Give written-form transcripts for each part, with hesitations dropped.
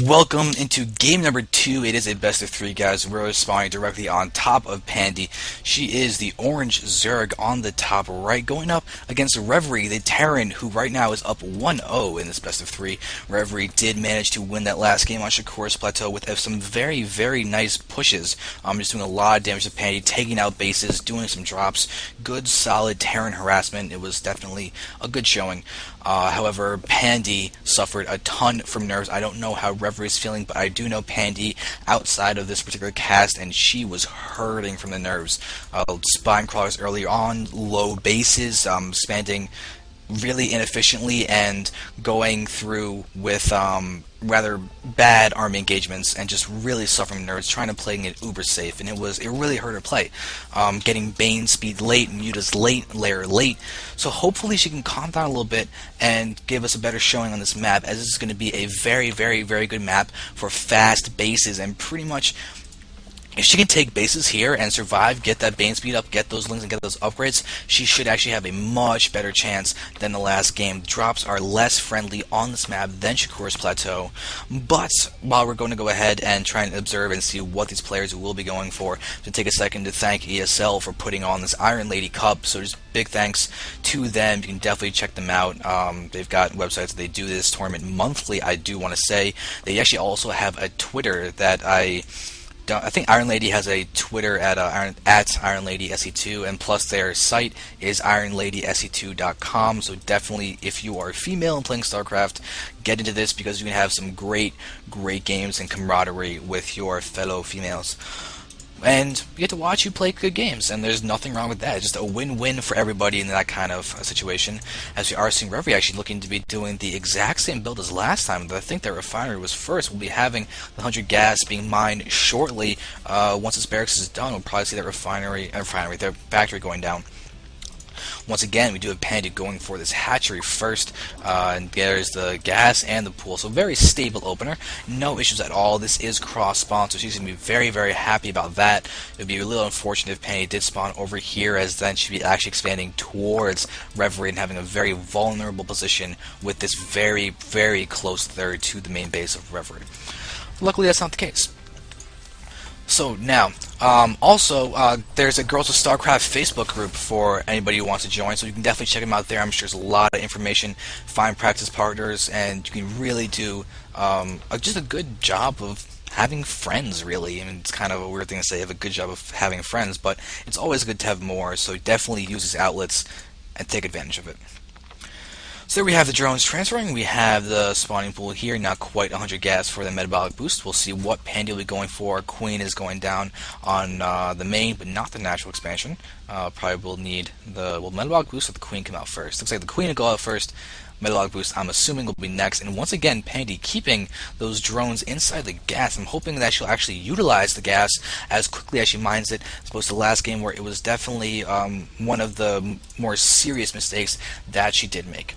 Welcome into game number 2. It is a best of 3, guys. We're spawning directly on top of Pandii. She is the orange Zerg on the top right, going up against Reverie, the Terran, who right now is up 1-0 in this best of 3. Reverie did manage to win that last game on Shakur's Plateau with some very, very nice pushes. Just doing a lot of damage to Pandii, taking out bases, doing some drops. Good, solid Terran harassment. It was definitely a good showing. However, Pandii suffered a ton from nerfs. I don't know how Reverie is feeling, but I do know Pandii outside of this particular cast, and she was hurting from the nerves. Spine crawlers earlier on, low bases, spending really inefficiently and going through with rather bad army engagements and just really suffering nerves trying to play it uber safe, and it really hurt her play. Getting Bane speed late, Muta's late, Lair late, so hopefully she can calm down a little bit and give us a better showing on this map, as this is going to be a very, very, very good map for fast bases. And pretty much if she can take bases here and survive, get that Bane speed up, get those links and get those upgrades, she should actually have a much better chance than the last game. Drops are less friendly on this map than Shakur's Plateau, but while we're going to go ahead and try and observe and see what these players will be going for, to take a second to thank ESL for putting on this Iron Lady Cup. So just big thanks to them. You can definitely check them out. They've got websites that they do this tournament monthly, I do want to say. They actually also have a Twitter that I think Iron Lady has a Twitter at Iron Lady SC2, and plus their site is ironladysc2.com. So definitely, if you are a female and playing StarCraft, get into this, because you can have some great games and camaraderie with your fellow females. And you get to watch you play good games, and there's nothing wrong with that. It's just a win-win for everybody in that kind of situation. As we are seeing Reverie actually looking to be doing the exact same build as last time. I think their refinery was first. We'll be having the 100 gas being mined shortly. Once this barracks is done, we'll probably see that their factory going down. Once again, we do have Pandii going for this hatchery first, and there's the gas and the pool. So very stable opener, no issues at all. This is cross-spawn, so she's going to be very, very happy about that. It would be a little unfortunate if Pandii did spawn over here, as then she'd be actually expanding towards Reverie and having a very vulnerable position with this very, very close third to the main base of Reverie. Luckily, that's not the case. So now, there's a Girls of StarCraft Facebook group for anybody who wants to join, so you can definitely check them out there. I'm sure there's a lot of information, find practice partners, and you can really do just a good job of having friends, really. I mean, it's kind of a weird thing to say, have a good job of having friends, but it's always good to have more, so definitely use these outlets and take advantage of it. So there we have the drones transferring. We have the spawning pool here, not quite 100 gas for the metabolic boost. We'll see what Pandii will be going for. Queen is going down on the main, but not the natural expansion. Probably will need the metabolic boost, or the Queen come out first. Looks like the Queen will go out first. Metabolic boost, I'm assuming, will be next. And once again, Pandii keeping those drones inside the gas. I'm hoping that she'll actually utilize the gas as quickly as she mines it, as opposed to the last game where it was definitely one of the more serious mistakes that she did make.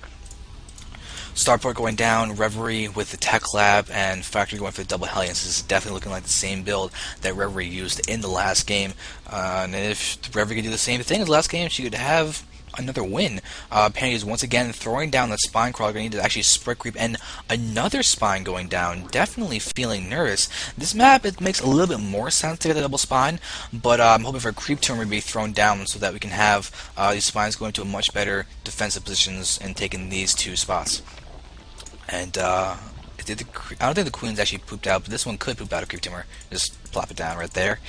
Starport going down, Reverie with the Tech Lab, and Factory going for the double Hellions. This is definitely looking like the same build that Reverie used in the last game. And if Reverie could do the same thing as the last game, she could have another win. Pandii is once again throwing down the spine crawler. Going to need to actually spread creep, and another spine going down. Definitely feeling nervous. This map, it makes a little bit more sense to get the double spine, but I'm hoping for a creep tumor to be thrown down so that we can have these spines going to a much better defensive positions and taking these two spots. And I don't think the Queen's actually pooped out, but this one could poop out a creep tumor. Just plop it down right there.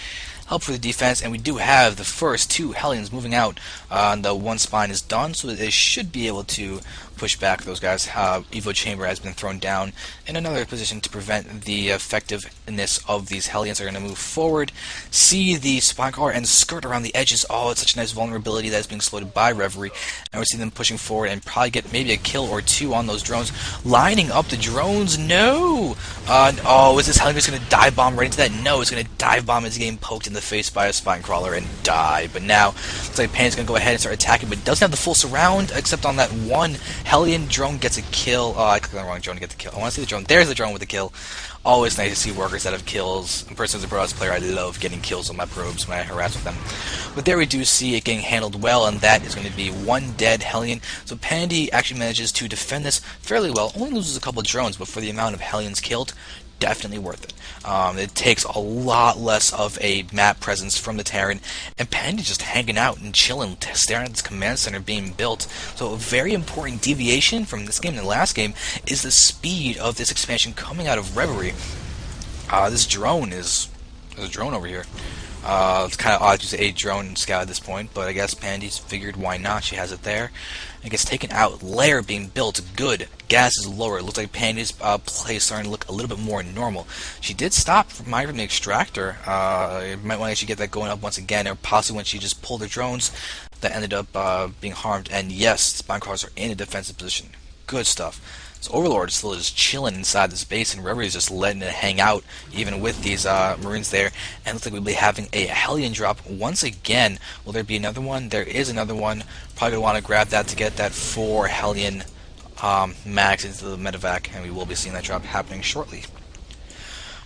Help for the defense, and we do have the first two Hellions moving out. The one spine is done, so they should be able to push back those guys. Evo Chamber has been thrown down in another position to prevent the effectiveness of these Hellions. Are going to move forward, see the spine crawler, and skirt around the edges. Oh, it's such a nice vulnerability that is being exploited by Reverie. And we see them pushing forward and probably get maybe a kill or two on those drones. Lining up the drones, no! Oh, is this Hellion just going to dive bomb right into that? No, it's going to dive bomb as getting poked in the face by a spine crawler and die. But now, looks like Pandii's going to go ahead and start attacking, but doesn't have the full surround, except on that one Hellion. Drone gets a kill. Oh, I clicked on the wrong drone to get the kill. I want to see the drone. There's the drone with the kill. Always nice to see workers that have kills. In person as a Protoss player, I love getting kills on my probes when I harass with them. But there we do see it getting handled well, and that is going to be one dead Hellion. So Pandii actually manages to defend this fairly well. Only loses a couple of drones, but for the amount of Hellions killed, definitely worth it. It takes a lot less of a map presence from the Terran, and Pandii just hanging out and chilling, staring at this command center being built. So a very important deviation from this game and the last game is the speed of this expansion coming out of Reverie. This drone is... There's a drone over here. It's kind of odd to say a drone scout at this point, but I guess Pandii's figured why not. She has it there. It gets taken out. Lair being built. Good. Gas is lower. It looks like Pandii's play is starting to look a little bit more normal. She did stop mine from the extractor. You might want to actually get that going up once again, or possibly when she just pulled her drones that ended up being harmed. And yes, spine crawlers are in a defensive position. Good stuff. So Overlord is still just chilling inside this base, and Reverie is just letting it hang out, even with these Marines there. And it looks like we'll be having a Hellion drop once again. Will there be another one? There is another one. Probably going to want to grab that to get that 4 Hellion max into the medevac, and we will be seeing that drop happening shortly.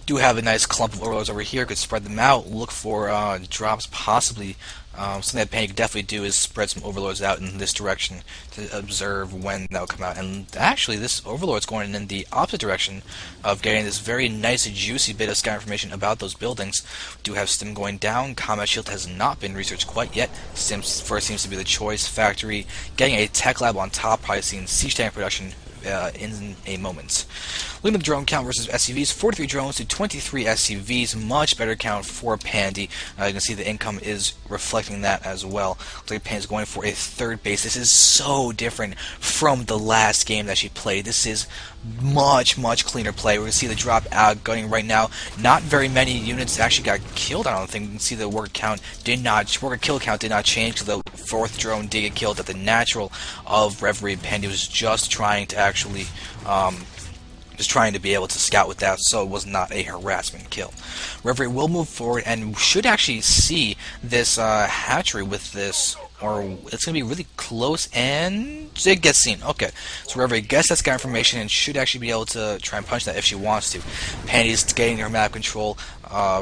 Do have a nice clump of Overlords over here. Could spread them out. Look for drops possibly. Something that Pandii could definitely do is spread some Overlords out in this direction to observe when they'll come out. And actually, this Overlord's going in the opposite direction of getting this very nice, juicy bit of scout information about those buildings. We do have Stim going down. Combat Shield has not been researched quite yet. Stim first seems to be the choice. Factory getting a tech lab on top. Probably seeing siege tank production in a moment. Looking at the drone count versus SCVs, 43 drones to 23 SCVs, much better count for Pandii. You can see the income is reflecting that as well. Looks like Pandii's going for a third base. This is so different from the last game that she played. This is much cleaner play. We're going to see the drop out going right now. Not very many units actually got killed. I don't think. You can see the worker kill count did not change because the 4th drone did get killed at the natural of Reverie. Pandii was just trying to actually trying to be able to scout with that, so it was not a harassment kill. Reverie will move forward and should actually see this hatchery with this, or it's going to be really close, and it gets seen. Okay, so Reverie gets that scout information and should actually be able to try and punch that if she wants to. Pandii's getting her map control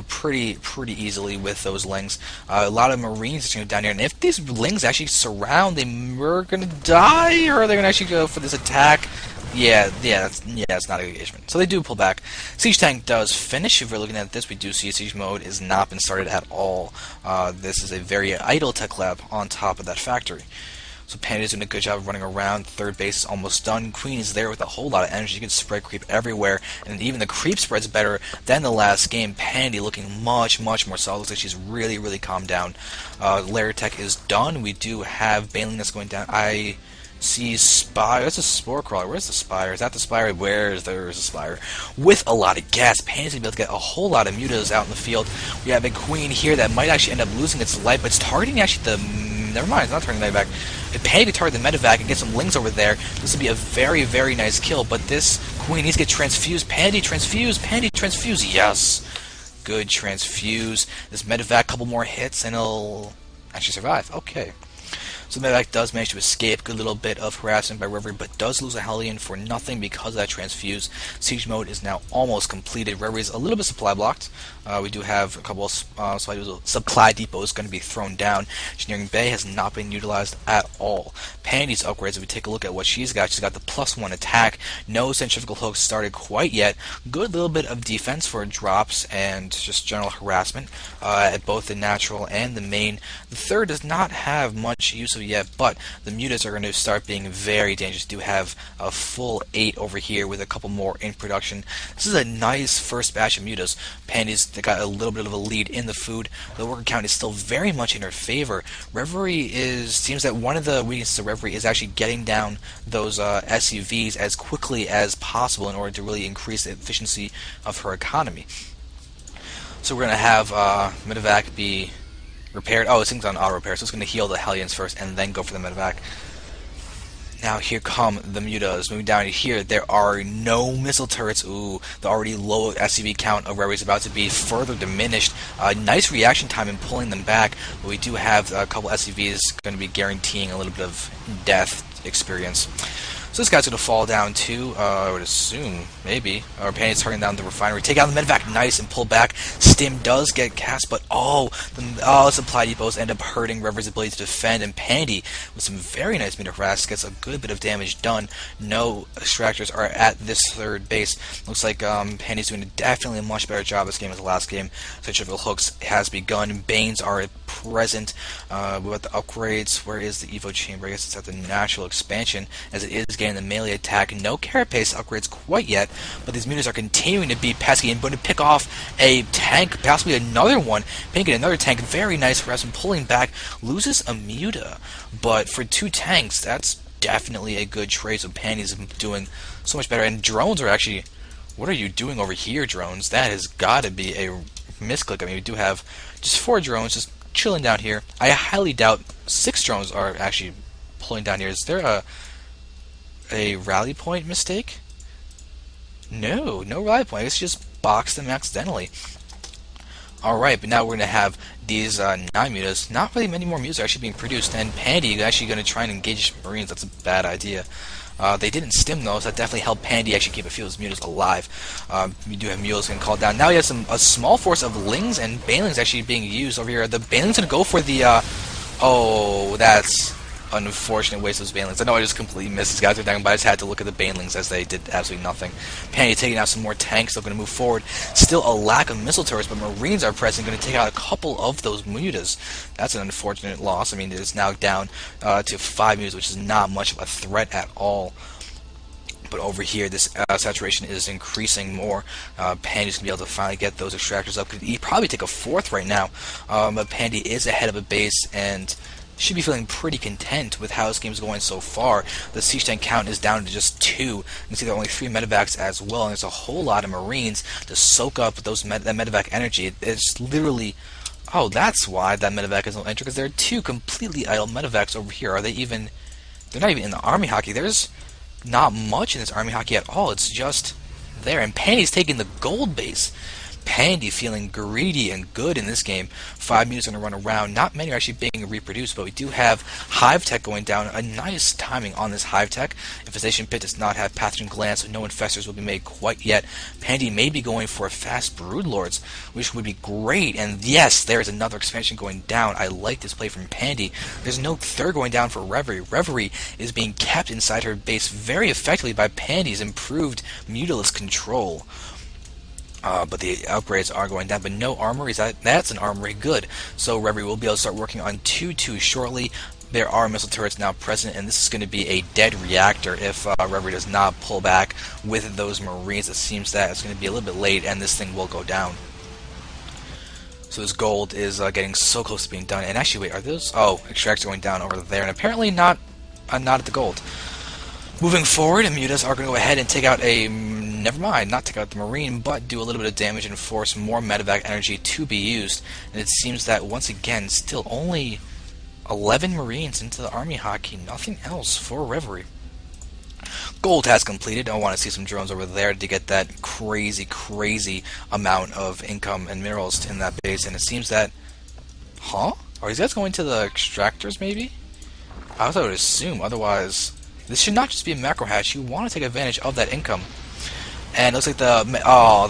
pretty easily with those lings. A lot of Marines are going to go down here, and if these lings actually surround, they're going to die, or are they going to actually go for this attack? Yeah, it's not a good engagement. So they do pull back. Siege tank does finish. If we're looking at this, we do see siege mode has not been started at all. This is a very idle tech lab on top of that factory. So Pandii's doing a good job of running around. Third base is almost done. Queen is there with a whole lot of energy. You can spread creep everywhere, and even the creep spreads better than the last game. Pandii looking much more solid. Looks like she's really calmed down. Lair tech is done. We do have Baneling that's going down. I see Spire. That's a Spore Crawler. Where's the Spire? Is that the Spire? There's a Spire. With a lot of gas, Pandii's going to be able to get a whole lot of mutas out in the field. We have a Queen here that might actually end up losing its life, but it's targeting actually the... Never mind, it's not targeting the medevac. If Pandii could target the medevac and get some lings over there, this would be a very nice kill, but this Queen needs to get transfused. Pandii transfuse. Yes! Good transfuse. This medevac, couple more hits, and it'll actually survive. Okay. So the medevac does manage to escape. Good little bit of harassment by Reverie, but does lose a Hellion for nothing because of that transfuse. Siege mode is now almost completed. Reverie is a little bit supply blocked. We do have a couple of supply depots going to be thrown down. Engineering Bay has not been utilized at all. Pandii's upgrades, if we take a look at what she's got the +1 attack. No centrifugal hooks started quite yet. Good little bit of defense for drops and just general harassment at both the natural and the main. The third does not have much use of yet, but the mutas are going to start being very dangerous. Do have a full 8 over here with a couple more in production. This is a nice first batch of mutas. Pandii's got a little bit of a lead in the food. The worker count is still very much in her favor. Reverie seems that one of the weaknesses of Reverie is actually getting down those SUVs as quickly as possible in order to really increase the efficiency of her economy. So we're going to have medevac be repaired. Oh, this thing's on auto repair, so it's going to heal the Hellions first and then go for the medevac. Now here come the mutas. Moving down here, there are no missile turrets. Ooh, the already low SCV count of Reverie is about to be further diminished. Nice reaction time in pulling them back, but we do have a couple SCVs going to be guaranteeing a little bit of death experience. So this guy's going to fall down too, I would assume, maybe. Or Pandii's turning down the refinery. Take out the medevac, nice, and pull back. Stim does get cast, but The supply depots end up hurting Reverie's ability to defend, and Pandii, with some very nice meter harass, gets a good bit of damage done. No extractors are at this third base. Looks like Pandii's doing definitely a much better job this game as the last game. Centrifugal hooks has begun. Banes are present. With the upgrades, where is the Evo Chamber? I guess it's at the natural expansion, as it is getting the melee attack. No carapace upgrades quite yet, but these mutas are continuing to be pesky and going to pick off a tank, possibly another one, picking another tank. Very nice harassment, pulling back, loses a muta, but for 2 tanks, that's definitely a good trade. So Pandii's doing so much better, and drones are actually, what are you doing over here, drones? That has got to be a misclick. I mean, we do have just 4 drones just chilling down here. I highly doubt 6 drones are actually pulling down here. Is there a rally point mistake? No rally point. It's just boxed them accidentally. Alright, but now we're going to have these 9 mutas. Not really many more mutas are actually being produced, and Pandii is actually going to try and engage Marines. That's a bad idea. They didn't stim those. That definitely helped Pandii actually keep a few of his mutas alive. We do have mules getting called down. Now we have a small force of lings and banelings actually being used over here. The banelings going to go for the... oh, that's unfortunate waste of those banelings. I know I just completely missed these guys are down, but I just had to look at the banelings as they did absolutely nothing. Pandii taking out some more tanks. They're going to move forward. Still a lack of missile turrets, but Marines are present, going to take out a couple of those mutas. That's an unfortunate loss. I mean, it's now down to 5 mutas, which is not much of a threat at all. But over here, this saturation is increasing more. Pandii's going to be able to finally get those extractors up. Could he probably take a 4th right now? But Pandii is ahead of a base, and should be feeling pretty content with how this game's going so far. The siege tank count is down to just 2. You can see there are only 3 medevacs as well, and there's a whole lot of Marines to soak up those that medevac energy. It's literally... Oh, that's why that medevac isn't entering, because there are 2 completely idle medevacs over here. Are they even... They're not even in the army hockey. There's not much in this army hockey at all. It's just there. And Pandii's taking the gold base. Pandii feeling greedy and good in this game. 5 mutas going to run around. Not many are actually being reproduced, but we do have Hive Tech going down. A nice timing on this Hive Tech. Infestation Pit does not have Pathogen Glands, so no infestors will be made quite yet. Pandii may be going for fast Broodlords, which would be great. And yes, there is another expansion going down. I like this play from Pandii. There's no 3rd going down for Reverie. Reverie is being kept inside her base very effectively by Pandii's improved mutalist control. But the upgrades are going down, but no armories. That's an armory, good. So Reverie will be able to start working on 2-2 shortly. There are missile turrets now present, and this is going to be a dead reactor if Reverie does not pull back with those Marines. It seems that it's going to be a little bit late, and this thing will go down. So this gold is getting so close to being done. And actually, wait, are those... Oh, extracts going down over there, and apparently not at the gold. Moving forward, mutas are going to go ahead and take out a... Never mind, not take out the Marine, but do a little bit of damage and force more medevac energy to be used. And it seems that, once again, still only 11 Marines into the army hockey. Nothing else for Reverie. Gold has completed. I want to see some drones over there to get that crazy amount of income and minerals in that base. And it seems that... Huh? Are these guys going to the extractors, maybe? I would assume, otherwise... This should not just be a macro hatch. You want to take advantage of that income. And it looks like the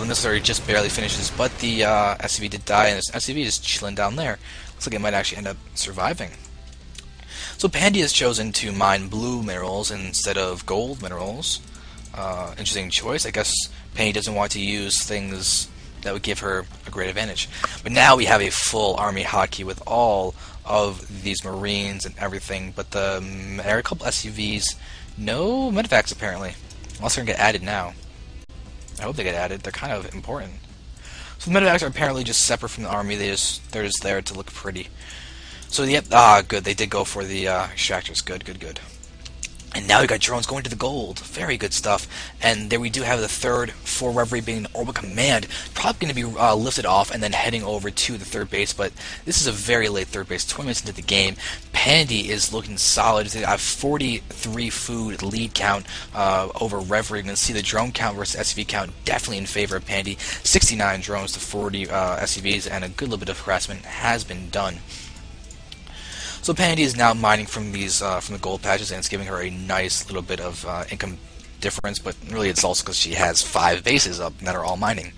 missile just barely finishes, but the SCV did die, and this SCV is chilling down there. Looks like it might actually end up surviving. So Pandii has chosen to mine blue minerals instead of gold minerals. Interesting choice. I guess Pandii doesn't want to use things that would give her a great advantage. But now we have a full army hockey with all of these Marines and everything, but there are a couple SUVs. No medevacs, apparently. Unless they're going to get added now. I hope they get added. They're kind of important. So the medevacs are apparently just separate from the army. They're just there to look pretty. So yep, good. They did go for the extractors. Good. And now we got drones going to the gold. Very good stuff. And there we do have the 3rd for Reverie being an Orbital Command. Probably going to be lifted off and then heading over to the 3rd base. But this is a very late 3rd base, 20 minutes into the game. Pandii is looking solid. They have 43 food lead count over Reverie. You can see the drone count versus SCV count definitely in favor of Pandii. 69 drones to 40 SCVs, and a good little bit of harassment has been done. So Pandii is now mining from these from the gold patches, and it's giving her a nice little bit of income difference, but really it's also because she has 5 bases up that are all mining.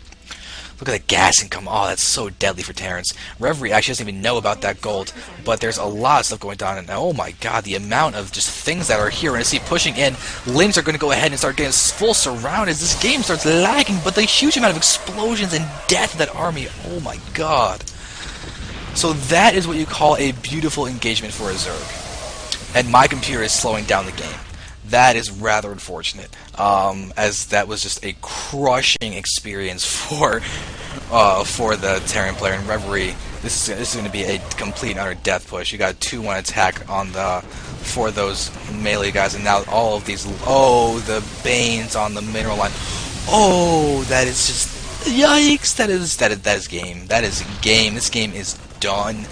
Look at the gas income. Oh, that's so deadly for Terrans. Reverie actually doesn't even know about that gold, but there's a lot of stuff going on. And oh my god, the amount of just things that are here. And I see pushing in. Lings are going to go ahead and start getting full surround as this game starts lagging, but the huge amount of explosions and death of that army. Oh my god. So that is what you call a beautiful engagement for a Zerg. And my computer is slowing down the game. That is rather unfortunate, as that was just a crushing experience for the Terran player in Reverie. This is going to be a complete and utter death push. You got a 2-1 attack on for those melee guys, and now all of these. Oh, the Banes on the mineral line. Oh, that is just yikes. That is game. That is game. This game is done.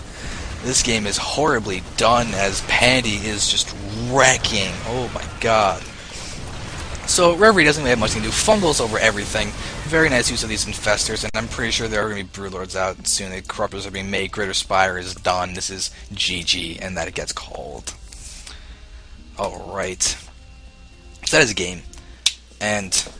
This game is horribly done as Pandii is just wrecking. Oh my god. So Reverie doesn't really have much to do. Fungals over everything. Very nice use of these infestors, and I'm pretty sure there are going to be Brewlords out soon. The Corruptors are being made. Greater Spire is done. This is GG, and that it gets called. Alright. So that is a game. And